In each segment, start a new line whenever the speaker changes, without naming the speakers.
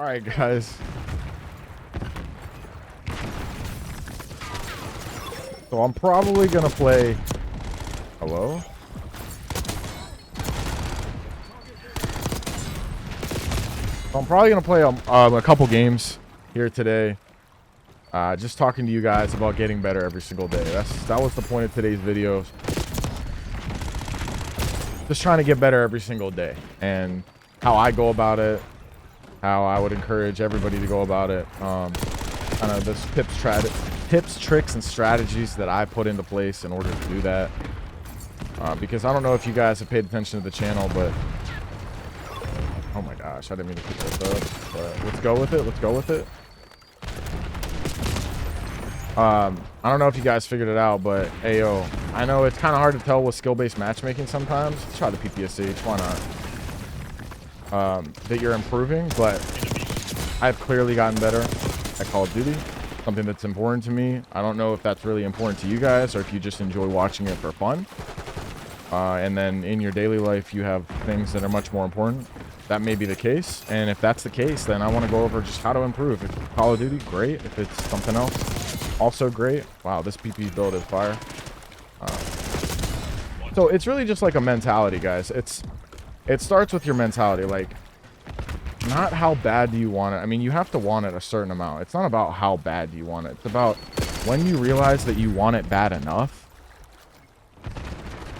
right, guys. So I'm probably gonna play. Hello? So I'm probably gonna play a couple games here today. Just talking to you guys about getting better every single day. That was the point of today's video. Just trying to get better every single day, and how I go about it, how I would encourage everybody to go about it. Kind of this tips, tricks, and strategies that I put into place in order to do that. Because I don't know if you guys have paid attention to the channel, but oh my gosh, I didn't mean to pick this up. But let's go with it. Let's go with it. I don't know if you guys figured it out, but ayo, I know it's kind of hard to tell with skill-based matchmaking sometimes. Let's try the PPSH, why not? That you're improving, but I've clearly gotten better at Call of Duty. Something that's important to me. I don't know if that's really important to you guys, or if you just enjoy watching it for fun. And then in your daily life, you have things that are much more important. That may be the case, and if that's the case, then I want to go over just how to improve. If it's Call of Duty, great. If it's something else, also great. Wow, this PP build is fire. So it's really just like a mentality, guys. It starts with your mentality, like, not how bad do you want it. I mean, you have to want it a certain amount. It's not about how bad you want it. It's about when you realize that you want it bad enough,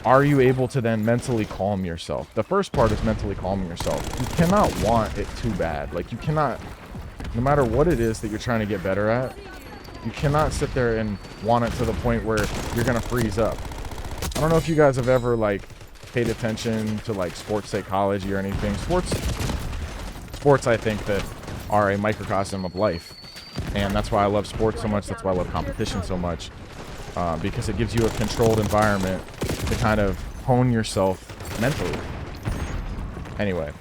are you able to then mentally calm yourself? The first part is mentally calming yourself. You cannot want it too bad. Like, you cannot, no matter what it is that you're trying to get better at, you cannot sit there and want it to the point where you're going to freeze up. I don't know if you guys have ever, like, paid attention to, like, sports psychology or anything. Sports, I think, that are a microcosm of life. And that's why I love sports so much. That's why I love competition so much. Because it gives you a controlled environment to kind of hone yourself mentally. Anyway,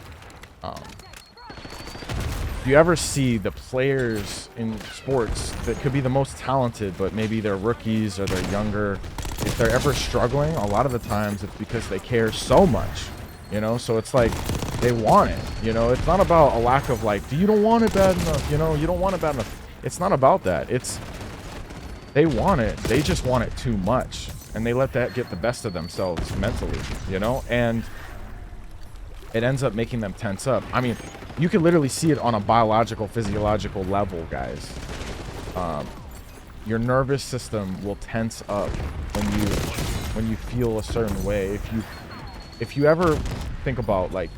do you ever see the players in sports that could be the most talented, but maybe they're rookies or they're younger? If they're ever struggling, a lot of the times it's because they care so much, you know? So it's like they want it, you know? It's not about a lack of, like, you don't want it bad enough, you know? You don't want it bad enough. It's not about that. It's they want it. They just want it too much. And they let that get the best of themselves mentally, you know? And it ends up making them tense up. I mean, you can literally see it on a biological, physiological level, guys. Your nervous system will tense up when you feel a certain way. If you ever think about, like,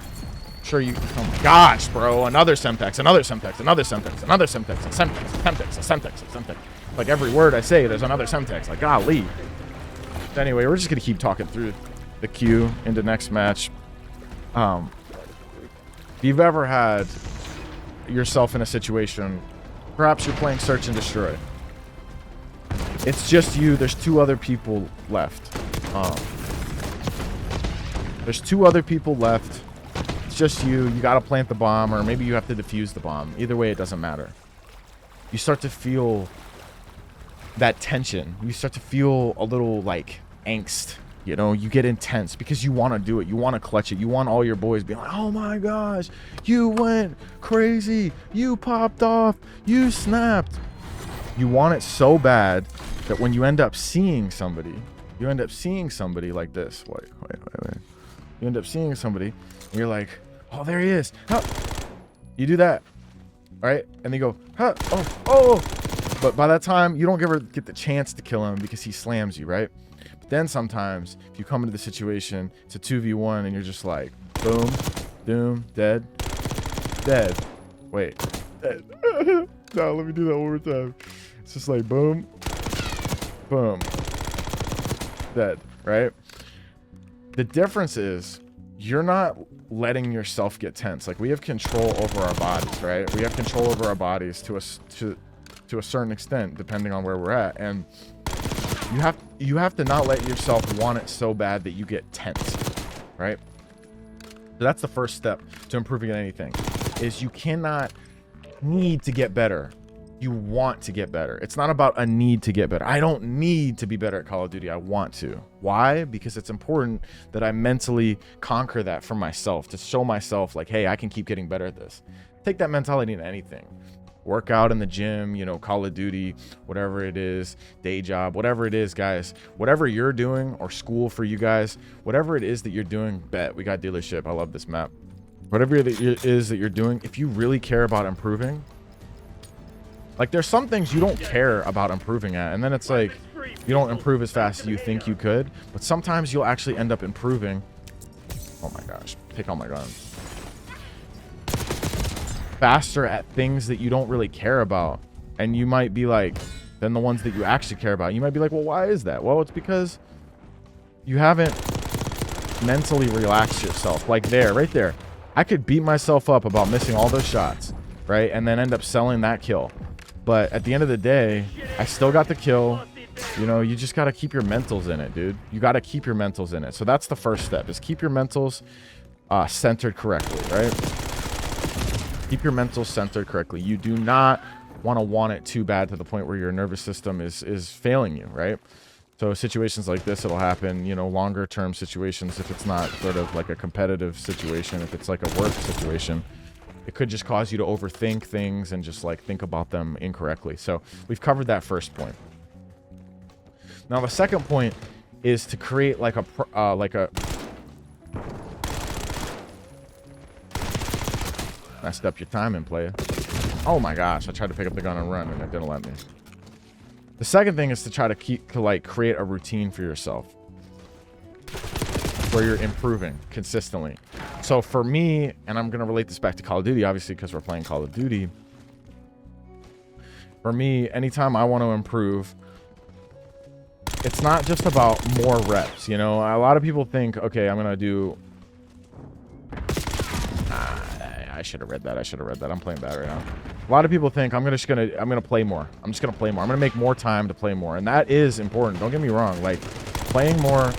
sure you, oh my gosh, bro, another Semtex, another Semtex, another Semtex, another Semtex, a Semtex, a Semtex, a Semtex, a Semtex. Like, every word I say, there's another Semtex. Like, golly. Anyway, we're just gonna keep talking through the queue into next match. If you've ever had yourself in a situation, perhaps you're playing Search and Destroy. It's just you. There's two other people left. There's two other people left. It's just you. You gotta plant the bomb, or maybe you have to defuse the bomb. Either way, it doesn't matter. You start to feel that tension. You start to feel a little, like, angst. You know, you get intense because you want to do it. You want to clutch it. You want all your boys being like, oh my gosh, you went crazy. You popped off. You snapped. You want it so bad that when you end up seeing somebody, like this. Wait. You end up seeing somebody, and you're like, oh, there he is. Huh. You do that, right? And they go, huh, oh. But by that time, you don't ever get the chance to kill him because he slams you, right? But then sometimes, if you come into the situation, it's a 2v1, and you're just like, boom, doom, dead. Wait, dead. No, let me do that one more time. It's just like, boom, boom, dead, right? The difference is, you're not letting yourself get tense. Like, we have control over our bodies, right? We have control over our bodies to a certain extent, depending on where we're at, and you have to not let yourself want it so bad that you get tense, right? So that's the first step to improving at anything, is you cannot need to get better. You want to get better. It's not about a need to get better. I don't need to be better at Call of Duty. I want to. Why? Because it's important that I mentally conquer that for myself, to show myself, like, hey, I can keep getting better at this. Take that mentality into anything. Work out in the gym, you know, Call of Duty, whatever it is, day job, whatever it is, guys. Whatever you're doing, or school for you guys, whatever it is that you're doing, bet. We got dealership. I love this map. Whatever it is that you're doing, if you really care about improving, like there's some things you don't care about improving at, and then it's like you don't improve as fast as you think you could, but sometimes you'll actually end up improving. Oh my gosh, take all my guns. Faster at things that you don't really care about, and you might be like, than the ones that you actually care about. You might be like, well, why is that? Well, it's because you haven't mentally relaxed yourself. Like there, right there, I could beat myself up about missing all those shots, right, and then end up selling that kill. But at the end of the day, I still got the kill. You know, you just got to keep your mentals in it, dude. You got to keep your mentals in it. So that's the first step, is keep your mentals centered correctly, right? Keep your mentals centered correctly. You do not want it too bad to the point where your nervous system is failing you, right? So situations like this, it'll happen, you know, longer term situations, if it's not sort of like a competitive situation, if it's like a work situation, it could just cause you to overthink things and just like think about them incorrectly. So we've covered that first point. Now the second point is to create like a messed up your timing, player. Oh my gosh, I tried to pick up the gun and run and it didn't let me. The second thing is to try to create a routine for yourself where you're improving consistently. So for me, and I'm going to relate this back to Call of Duty, obviously, because we're playing Call of Duty. For me, anytime I want to improve, it's not just about more reps. You know, a lot of people think, okay, I'm going to do... I should have read that. I should have read that. I'm playing bad right now. A lot of people think I'm gonna play more. I'm just gonna play more. I'm gonna make more time to play more, and that is important. Don't get me wrong. Like, playing more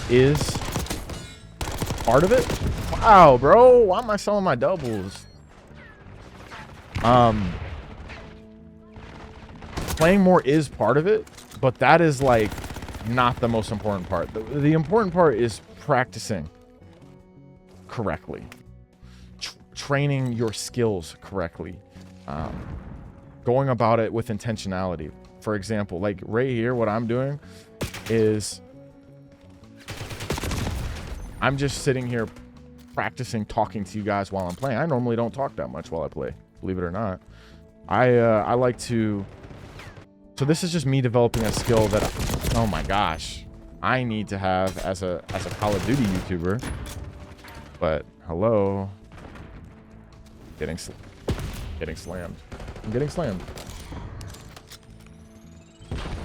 is part of it. Wow, bro, why am I selling my doubles? Playing more is part of it, but that is like not the most important part. The important part is practicing correctly. Training your skills correctly, going about it with intentionality. For example, like right here, what I'm doing is I'm just sitting here practicing talking to you guys while I'm playing. I normally don't talk that much while I play, believe it or not. I like to, so this is just me developing a skill that oh my gosh, I need to have as a Call of Duty YouTuber. But hello, getting slammed. I'm getting slammed.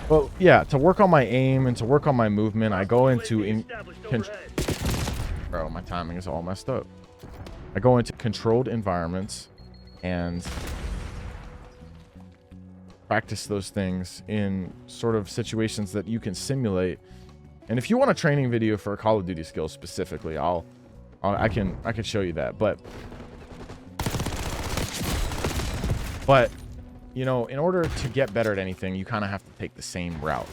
Well, yeah, to work on my aim and to work on my movement, I go into bro, my timing is all messed up. I go into controlled environments and practice those things in sort of situations that you can simulate. And if you want a training video for Call of Duty skills specifically, I can show you that. But, you know, in order to get better at anything, you kind of have to take the same route.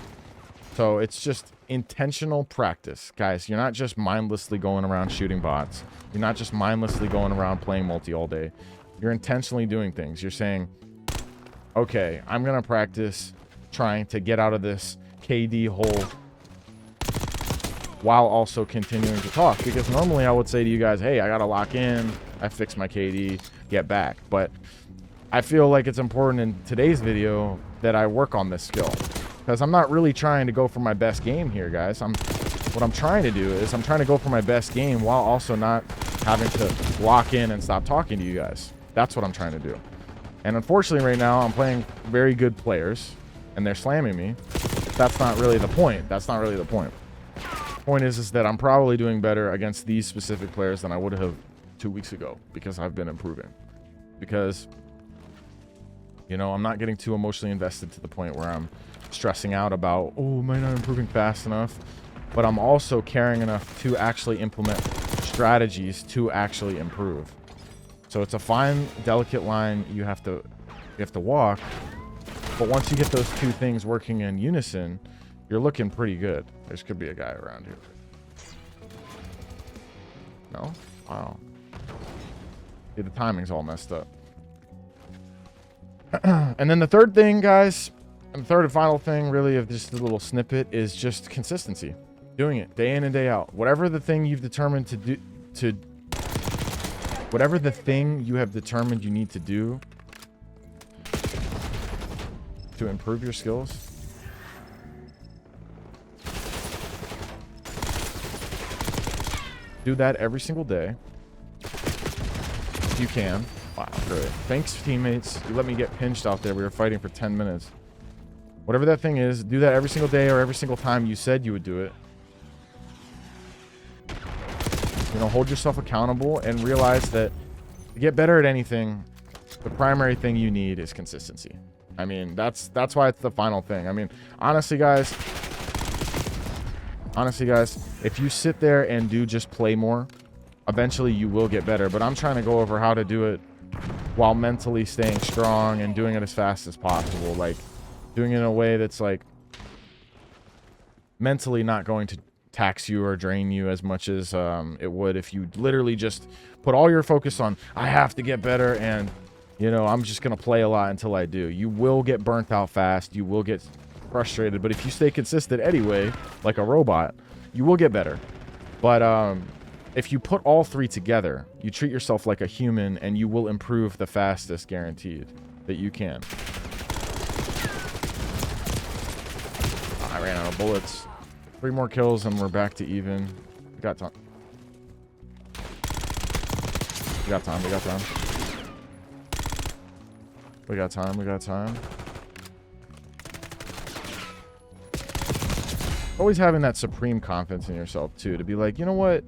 So it's just intentional practice. Guys, you're not just mindlessly going around shooting bots. You're not just mindlessly going around playing multi all day. You're intentionally doing things. You're saying, okay, I'm going to practice trying to get out of this KD hole while also continuing to talk. Because normally I would say to you guys, hey, I got to lock in. I fix my KD, get back. But I feel like it's important in today's video that I work on this skill, because I'm not really trying to go for my best game here, guys. What I'm trying to do is I'm trying to go for my best game while also not having to lock in and stop talking to you guys. That's what I'm trying to do. And unfortunately right now I'm playing very good players and they're slamming me. That's not really the point. That's not really the point. The point is that I'm probably doing better against these specific players than I would have 2 weeks ago, because I've been improving. Because, you know, I'm not getting too emotionally invested to the point where I'm stressing out about, oh, am I not improving fast enough? But I'm also caring enough to actually implement strategies to actually improve. So it's a fine, delicate line you have to walk. But once you get those two things working in unison, you're looking pretty good. There could be a guy around here. No? Wow. See, the timing's all messed up. And then the third thing, guys, and third and final thing, really, of just a little snippet, is just consistency. Doing it day in and day out. Whatever the thing you've determined to do, whatever the thing you have determined you need to do to improve your skills, do that every single day if you can. Wow, great. Thanks, teammates. You let me get pinched out there. We were fighting for 10 minutes. Whatever that thing is, do that every single day or every single time you said you would do it. You know, hold yourself accountable and realize that to get better at anything, the primary thing you need is consistency. I mean, that's why it's the final thing. I mean, honestly, guys, if you sit there and do just play more, eventually you will get better. But I'm trying to go over how to do it while mentally staying strong and doing it as fast as possible. Like, doing it in a way that's, like, mentally not going to tax you or drain you as much as it would if you literally just put all your focus on, I have to get better, and, you know, I'm just going to play a lot until I do. You will get burnt out fast. You will get frustrated. But if you stay consistent anyway, like a robot, you will get better. But if you put all three together, you treat yourself like a human, and you will improve the fastest, guaranteed, that you can. I ran out of bullets. 3 more kills and we're back to even. We got time. We got time. We got time. We got time. We got time. Always having that supreme confidence in yourself too, to be like, you know what?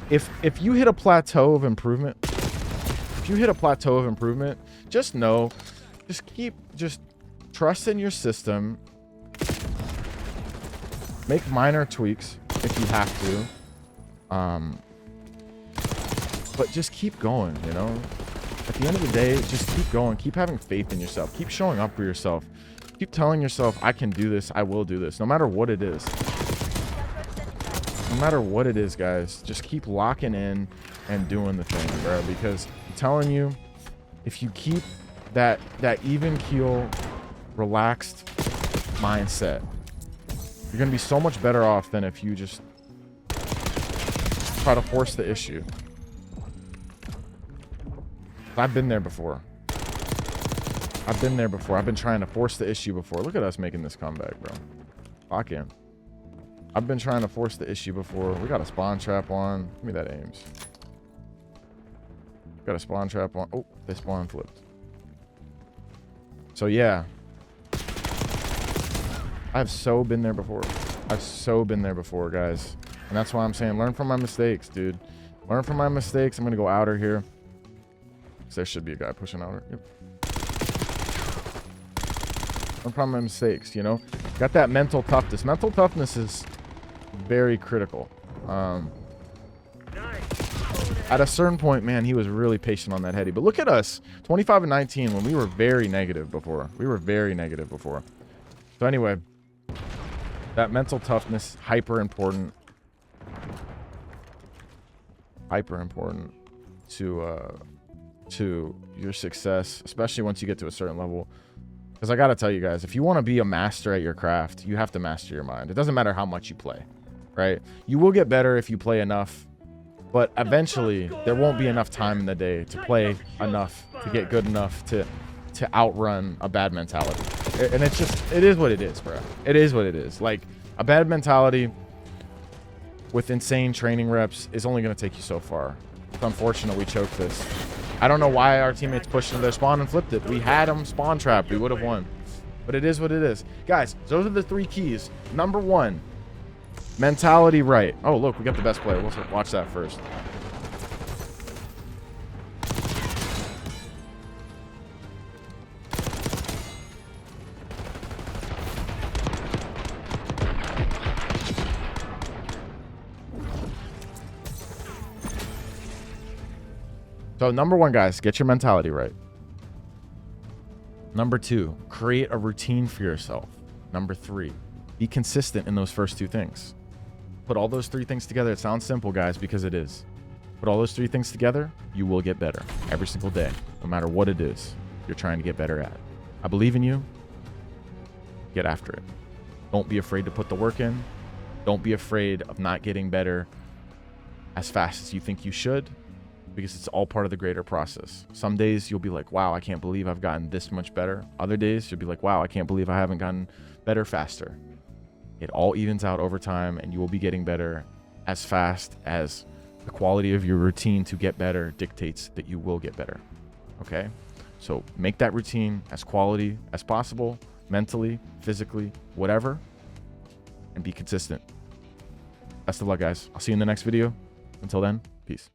If you hit a plateau of improvement, just know, just trust in your system. Make minor tweaks if you have to. But just keep going, you know? At the end of the day, just keep going. Keep having faith in yourself. Keep showing up for yourself. Keep telling yourself, I can do this. I will do this. No matter what it is. No matter what it is, guys. Just keep locking in and doing the thing, bro. Because I'm telling you, if you keep that even keel, relaxed mindset, you're going to be so much better off than if you just try to force the issue. I've been there before. I've been trying to force the issue before. Look at us making this comeback, bro. Lock in. I've been trying to force the issue before. We got a spawn trap on. Give me that aims. Got a spawn trap on. Oh, they spawn flipped. So, yeah. I've so been there before. Guys. And that's why I'm saying learn from my mistakes, dude. Learn from my mistakes. I'm going to go outer here. So there should be a guy pushing outer. Yep. Learn from my mistakes, you know. Got that mental toughness. Mental toughness is very critical. At a certain point, man, he was really patient on that heady. But look at us. 25 and 19 when we were very negative before. So anyway, that mental toughness, hyper important to your success, especially once you get to a certain level. Because I gotta tell you guys, if you want to be a master at your craft, you have to master your mind. It doesn't matter how much you play, right? You will get better if you play enough, but eventually there won't be enough time in the day to play enough to get good enough to outrun a bad mentality. And it's just, it is what it is, bro. It is what it is. Like, a bad mentality with insane training reps is only going to take you so far. It's unfortunate we choked this. I don't know why our teammates pushed into their spawn and flipped it. We had them spawn trapped. We would have won. But it is what it is. Guys, those are the 3 keys. Number 1, mentality right. Oh, look, we got the best player. We'll watch that first. So number 1, guys, get your mentality right. Number 2, create a routine for yourself. Number 3, be consistent in those first 2 things. Put all those 3 things together. It sounds simple, guys, because it is. Put all those 3 things together, you will get better every single day, no matter what it is. you're trying to get better at. I believe in you. Get after it. Don't be afraid to put the work in. Don't be afraid of not getting better as fast as you think you should, because it's all part of the greater process. Some days you'll be like, wow, I can't believe I've gotten this much better. Other days you'll be like, wow, I can't believe I haven't gotten better faster. It all evens out over time, and you will be getting better as fast as the quality of your routine to get better dictates that you will get better. Okay? So make that routine as quality as possible, mentally, physically, whatever, and be consistent. Best of luck, guys. I'll see you in the next video. Until then, peace.